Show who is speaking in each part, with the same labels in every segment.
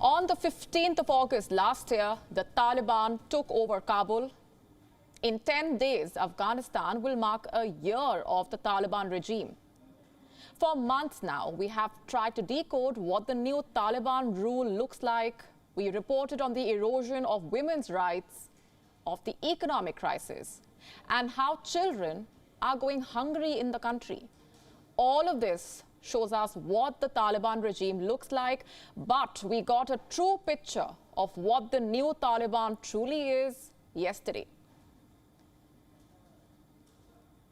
Speaker 1: On the 15th of August last year, the Taliban took over Kabul. In 10 days, Afghanistan will mark a year of the Taliban regime. For months now, we have tried to decode what the new Taliban rule looks like. We reported on the erosion of women's rights, of the economic crisis, and how children are going hungry in the country. All of this shows us what the Taliban regime looks like, but we got a true picture of what the new Taliban truly is yesterday.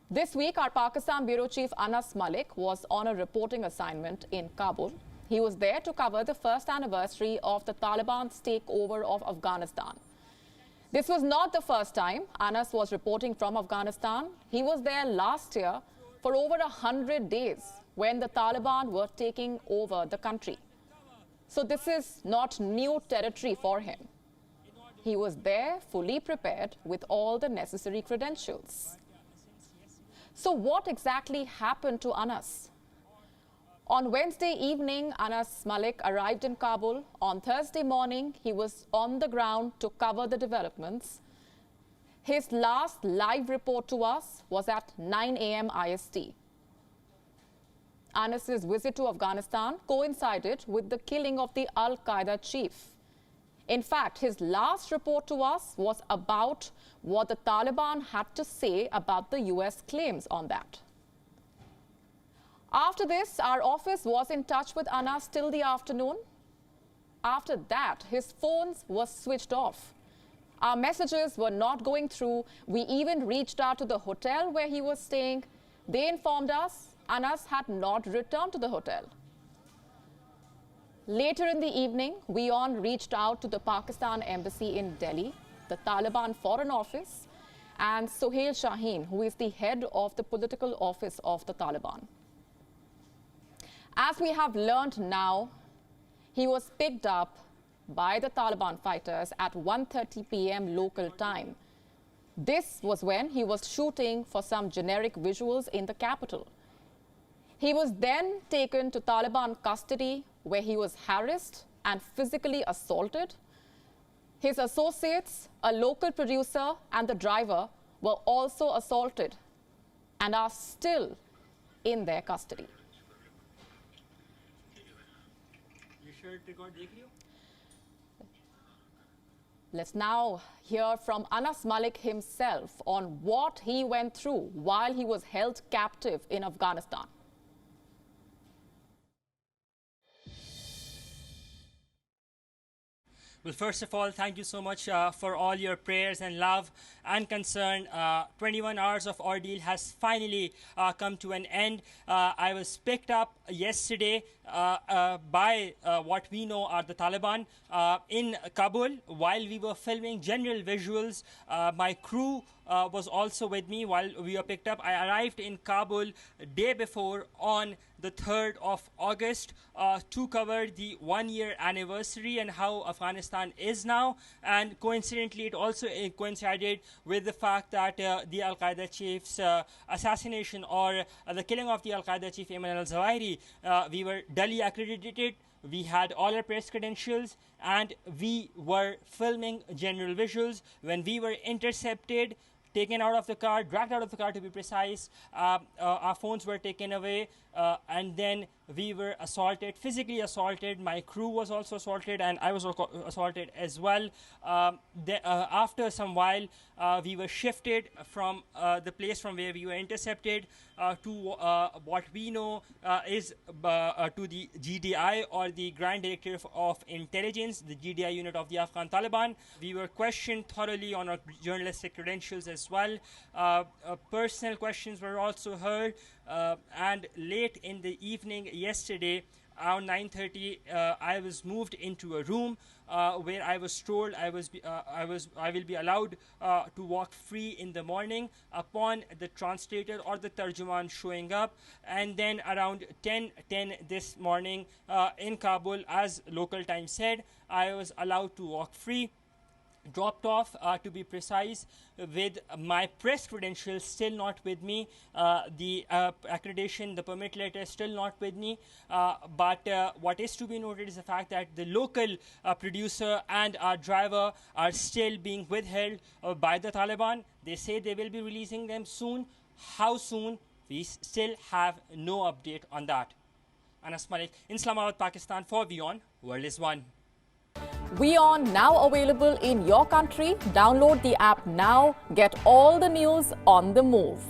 Speaker 1: This week, our Pakistan Bureau Chief Anas Malik was on a reporting assignment in Kabul. He was there to cover the first anniversary of the Taliban's takeover of Afghanistan. This was not the first time Anas was reporting from Afghanistan. He was there last year for over 100 days when the Taliban were taking over the country. So this is not new territory for him. He was there fully prepared with all the necessary credentials. So what exactly happened to Anas? On Wednesday evening, Anas Malik arrived in Kabul. On Thursday morning, he was on the ground to cover the developments. His last live report to us was at 9 a.m. IST. Anas's visit to Afghanistan coincided with the killing of the Al-Qaeda chief. In fact, his last report to us was about what the Taliban had to say about the US claims on that. After this, our office was in touch with Anas till the afternoon. After that, his phones were switched off. Our messages were not going through. We even reached out to the hotel where he was staying. They informed us Anas had not returned to the hotel. Later in the evening, WION reached out to the Pakistan Embassy in Delhi, the Taliban Foreign Office, and Sohail Shaheen, who is the head of the political office of the Taliban. As we have learned now, he was picked up by the Taliban fighters at 1:30 p.m. local time. This was when he was shooting for some generic visuals in the capital. He was then taken to Taliban custody, where he was harassed and physically assaulted. His associates, a local producer, and the driver were also assaulted and are still in their custody. Let's now hear from Anas Malik himself on what he went through while he was held captive in Afghanistan.
Speaker 2: Well, first of all, thank you so much for all your prayers and love and concern. 21 hours of ordeal has finally come to an end. I was picked up yesterday by what we know are the Taliban in Kabul while we were filming general visuals. My crew was also with me while we were picked up. I arrived in Kabul day before on the 3rd of August to cover the 1-year anniversary and how Afghanistan is now. And coincidentally, it also coincided with the fact that the Al-Qaeda chief's assassination or the killing of the Al-Qaeda chief Ayman al-Zawahiri, we were duly accredited. We had all our press credentials and we were filming general visuals. When we were intercepted, taken out of the car, dragged out of the car to be precise, our phones were taken away, and then we were assaulted, physically assaulted. My crew was also assaulted and I was assaulted as well. After some while, we were shifted from the place from where we were intercepted to what we know is to the GDI, or the Grand Directorate of Intelligence, the GDI unit of the Afghan Taliban. We were questioned thoroughly on our journalistic credentials as well. Personal questions were also heard, and late in the evening yesterday, around 9:30, I was moved into a room where I was told I will be allowed to walk free in the morning upon the translator or the tarjuman showing up. And then around 10:10 this morning in Kabul, as local time said, I was allowed to walk free. dropped off, to be precise, with my press credentials still not with me. The accreditation, the permit letter is still not with me. But what is to be noted is the fact that the local producer and our driver are still being withheld by the Taliban. They say they will be releasing them soon. How soon? We still have no update on that. Anas Malik in Islamabad, Pakistan for WION. World is One.
Speaker 1: WION now available in your country. Download the app now. Get all the news on the move.